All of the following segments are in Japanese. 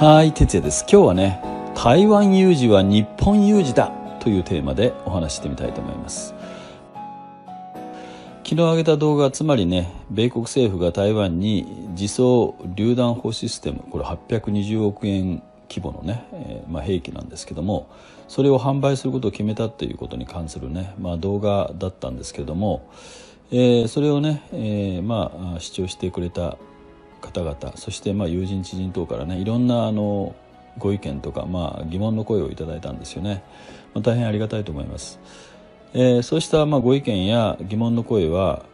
はい、哲也です。今日はね、台湾有事は日本有事だというテーマでお話してみたいと思います。昨日上げた動画はつまりね、米国政府が台湾に自走榴弾砲システム、これ820億円規模のね、兵器なんですけども、それを販売することを決めたということに関するね、動画だったんですけれども、それをね、視聴してくれた方々、そして友人知人等からね、いろんなご意見とか、疑問の声をいただいたんですよね。大変ありがたいと思います。そうしたご意見や疑問の声は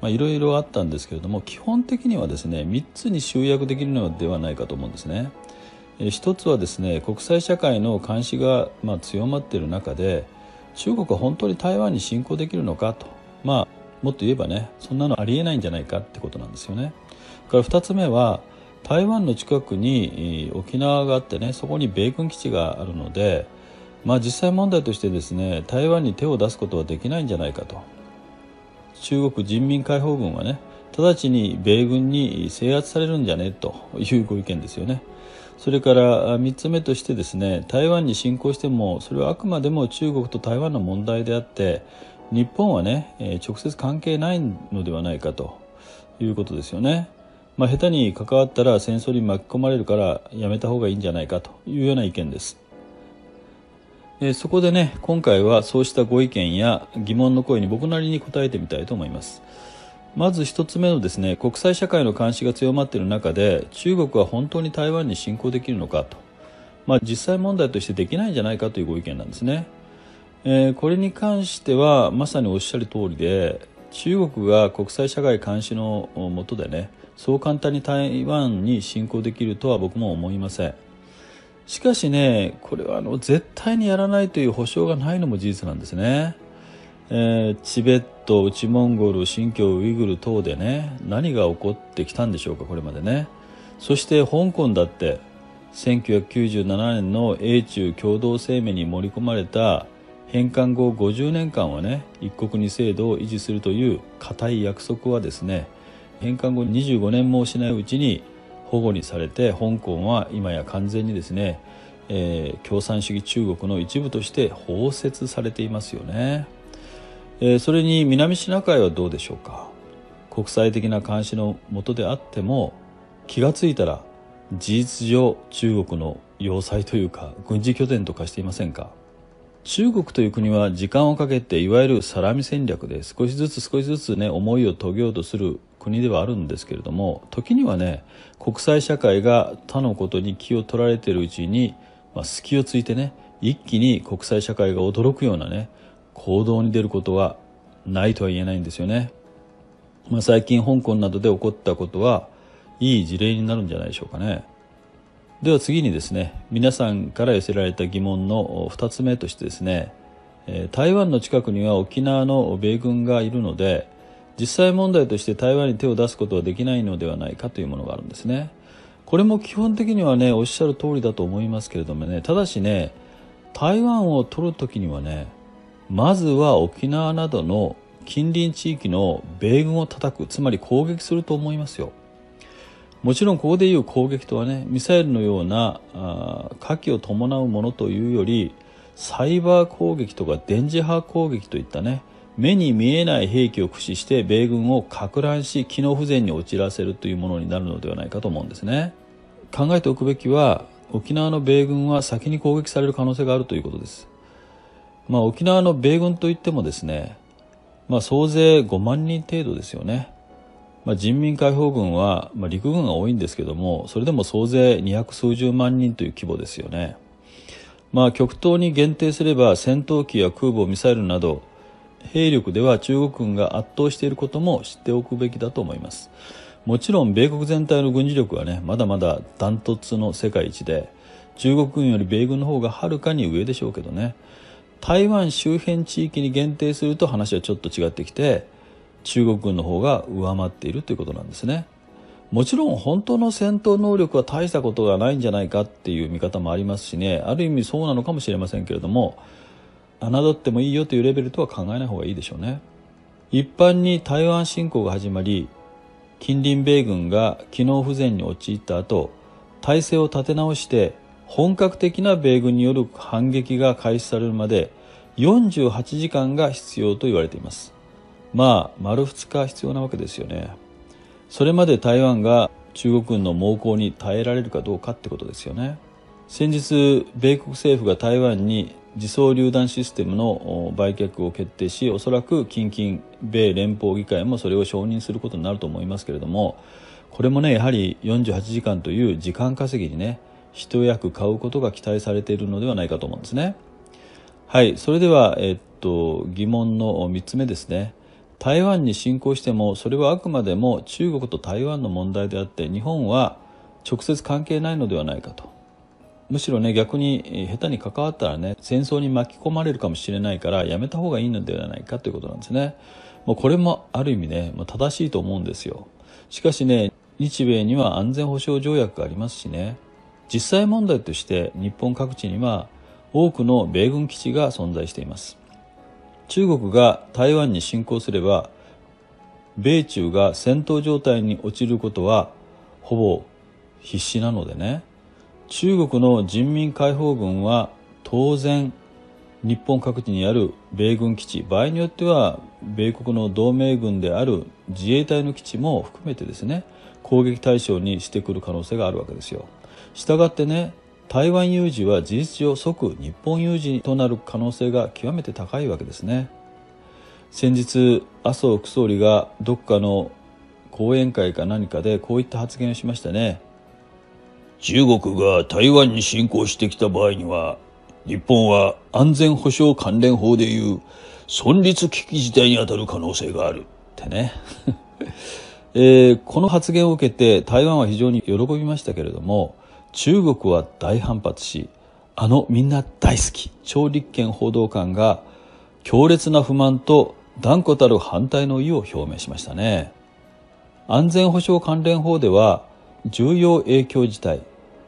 いろいろあったんですけれども、基本的にはですね、3つに集約できるのではないかと思うんですね。一つはですね、国際社会の監視が強まっている中で、中国は本当に台湾に侵攻できるのかと、もっと言えばね、そんなのありえないんじゃないかってことなんですよね。から2つ目は、台湾の近くに沖縄があってね、そこに米軍基地があるので、実際問題としてですね、台湾に手を出すことはできないんじゃないかと。中国人民解放軍はね、直ちに米軍に制圧されるんじゃねというご意見ですよね。それから3つ目としてですね、台湾に侵攻してもそれはあくまでも中国と台湾の問題であって、日本はね、直接関係ないのではないかということですよね。下手に関わったら戦争に巻き込まれるからやめた方がいいんじゃないかというような意見です。そこでね、今回はそうしたご意見や疑問の声に僕なりに答えてみたいと思います。まず一つ目のですね、国際社会の監視が強まっている中で、中国は本当に台湾に侵攻できるのかと、実際問題としてできないんじゃないかというご意見なんですね。これに関してはまさにおっしゃる通りで、中国が国際社会監視の下でね、そう簡単に台湾に侵攻できるとは僕も思いません。しかしね、これは絶対にやらないという保証がないのも事実なんですね。チベット、内モンゴル、新疆ウイグル等でね、何が起こってきたんでしょうか、これまでね。そして香港だって1997年の英中共同声明に盛り込まれた返還後50年間はね、一国二制度を維持するという固い約束はですね、返還後25年もしないうちに保護にされて、香港は今や完全にですね、共産主義中国の一部として包摂されていますよね。それに南シナ海はどうでしょうか。国際的な監視の下であっても、気がついたら事実上中国の要塞というか軍事拠点と化していませんか。中国という国は時間をかけていわゆるサラミ戦略で少しずつね、思いを遂げようとする国ではあるんですけれども、時にはね、国際社会が他のことに気を取られているうちに、隙をついてね、一気に国際社会が驚くようなね、行動に出ることはないとは言えないんですよね。最近香港などで起こったことはいい事例になるんじゃないでしょうかね。では次にですね、皆さんから寄せられた疑問の2つ目としてですね、台湾の近くには沖縄の米軍がいるので、実際問題として台湾に手を出すことはできないのではないかというものがあるんですね。これも基本的にはね、おっしゃる通りだと思いますけれどもね、ただしね、台湾を取るときにはね、まずは沖縄などの近隣地域の米軍を叩く、つまり攻撃すると思いますよ。もちろんここでいう攻撃とはね、ミサイルのような火器を伴うものというより、サイバー攻撃とか電磁波攻撃といったね、目に見えない兵器を駆使して米軍を撹乱し、機能不全に陥らせるというものになるのではないかと思うんですね。考えておくべきは、沖縄の米軍は先に攻撃される可能性があるということです。沖縄の米軍といってもですね、総勢5万人程度ですよね。人民解放軍は、陸軍が多いんですけども、それでも総勢200数十万人という規模ですよね。極東に限定すれば戦闘機や空母ミサイルなど兵力では中国軍が圧倒していることも知っておくべきだと思います。もちろん米国全体の軍事力はね、まだまだダントツの世界一で、中国軍より米軍の方がはるかに上でしょうけどね、台湾周辺地域に限定すると話はちょっと違ってきて、中国軍の方が上回っているということなんですね。もちろん本当の戦闘能力は大したことがないんじゃないかっていう見方もありますしね、ある意味そうなのかもしれませんけれども、侮ってもいいよというレベルとは考えない方がいいでしょうね。一般に台湾侵攻が始まり、近隣米軍が機能不全に陥った後、体制を立て直して本格的な米軍による反撃が開始されるまで48時間が必要と言われています。丸2日必要なわけですよね。それまで台湾が中国軍の猛攻に耐えられるかどうかってことですよね。先日米国政府が台湾に自走榴弾システムの売却を決定し、おそらく近々米連邦議会もそれを承認することになると思いますけれども、これもねやはり48時間という時間稼ぎにね一役買うことが期待されているのではないかと思うんですね。はい、それでは、疑問の3つ目ですね。台湾に侵攻してもそれはあくまでも中国と台湾の問題であって日本は直接関係ないのではないかと。むしろね逆に下手に関わったらね戦争に巻き込まれるかもしれないからやめた方がいいのではないかということなんですね。これもある意味ね正しいと思うんですよ。しかしね日米には安全保障条約がありますしね、実際問題として日本各地には多くの米軍基地が存在しています。中国が台湾に侵攻すれば米中が戦闘状態に陥ることはほぼ必至なのでね、中国の人民解放軍は当然日本各地にある米軍基地、場合によっては米国の同盟軍である自衛隊の基地も含めてですね攻撃対象にしてくる可能性があるわけですよ。したがってね台湾有事は事実上即日本有事となる可能性が極めて高いわけですね。先日麻生副総理がどっかの講演会か何かでこういった発言をしましたね。中国が台湾に侵攻してきた場合には日本は安全保障関連法でいう存立危機事態に当たる可能性があるってねこの発言を受けて台湾は非常に喜びましたけれども、中国は大反発し、みんな大好き趙立堅報道官が強烈な不満と断固たる反対の意を表明しましたね。安全保障関連法では重要影響事態、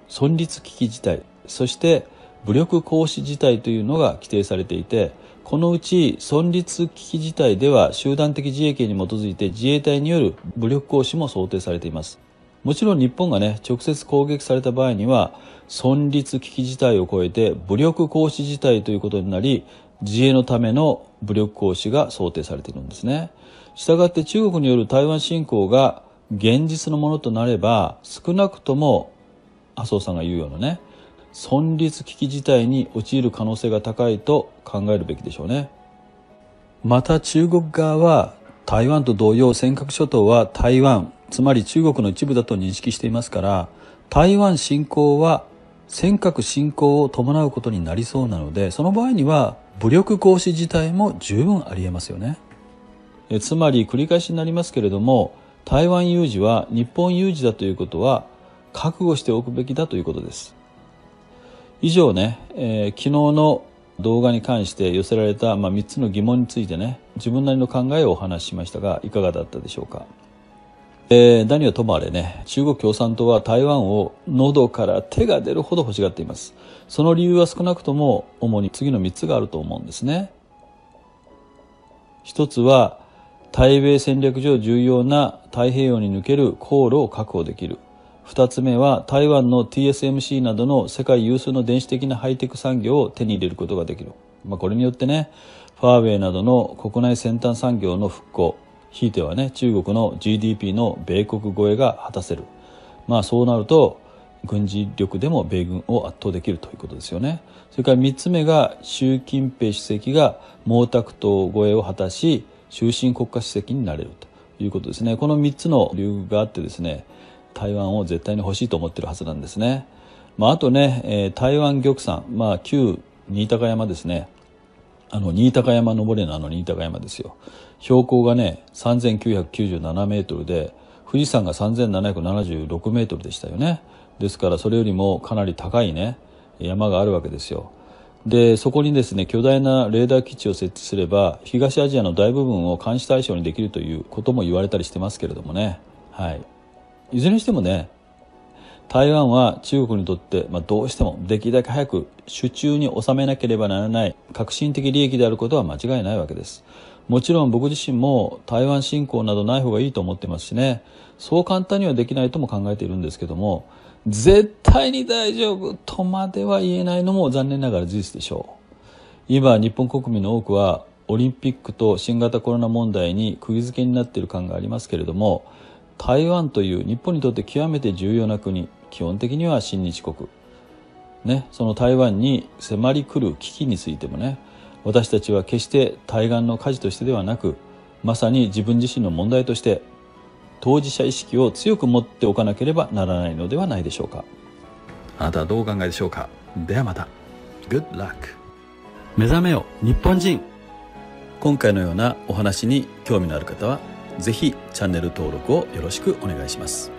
存立危機事態、そして武力行使事態というのが規定されていて、このうち存立危機事態では集団的自衛権に基づいて自衛隊による武力行使も想定されています。もちろん日本がね直接攻撃された場合には存立危機事態を超えて武力行使事態ということになり、自衛のための武力行使が想定されているんですね。したがって中国による台湾侵攻が現実のものとなれば、少なくとも麻生さんが言うようなね存立危機事態に陥る可能性が高いと考えるべきでしょうね。また中国側は台湾と同様尖閣諸島は台湾、つまり中国の一部だと認識していますから、台湾侵攻は尖閣侵攻を伴うことになりそうなので、その場合には武力行使自体も十分ありえますよね。つまり繰り返しになりますけれども、台湾有事は日本有事だということは覚悟しておくべきだということです。以上ね、昨日の動画に関して寄せられた、3つの疑問についてね、自分なりの考えをお話ししましたが、いかがだったでしょうか。何はともあれね、中国共産党は台湾を喉から手が出るほど欲しがっています。その理由は少なくとも主に次の3つがあると思うんですね。一つは対米戦略上重要な太平洋に抜ける航路を確保できる。二つ目は台湾の TSMC などの世界有数の電子的なハイテク産業を手に入れることができる。これによってね、ファーウェイなどの国内先端産業の復興、ひいてはね中国の GDP の米国超えが果たせる。そうなると軍事力でも米軍を圧倒できるということですよね。それから3つ目が習近平主席が毛沢東超えを果たし終身国家主席になれるということですね。この3つの理由があってですね、台湾を絶対に欲しいと思っているはずなんですね。あとね、台湾玉山、旧新高山ですね。新高山登れの新高山ですよ。標高がね3997メートルで、富士山が3776メートルでしたよね。ですからそれよりもかなり高いね山があるわけですよ。でそこにですね巨大なレーダー基地を設置すれば東アジアの大部分を監視対象にできるということも言われたりしてますけれどもね。いずれにしてもね、台湾は中国にとって、どうしてもできるだけ早く手中に収めなければならない革新的利益であることは間違いないわけです。もちろん僕自身も台湾侵攻などない方がいいと思ってますしね、そう簡単にはできないとも考えているんですけども、絶対に大丈夫とまでは言えないのも残念ながら事実でしょう。今日本国民の多くはオリンピックと新型コロナ問題に釘付けになっている感がありますけれども、台湾という日本にとって極めて重要な国、基本的には親日国ね、その台湾に迫り来る危機についてもね、私たちは決して対岸の火事としてではなく、まさに自分自身の問題として当事者意識を強く持っておかなければならないのではないでしょうか。あなたはどうお考えでしょうか。ではまた。 Good luck。 目覚めよ日本人。今回のようなお話に興味のある方はぜひチャンネル登録をよろしくお願いします。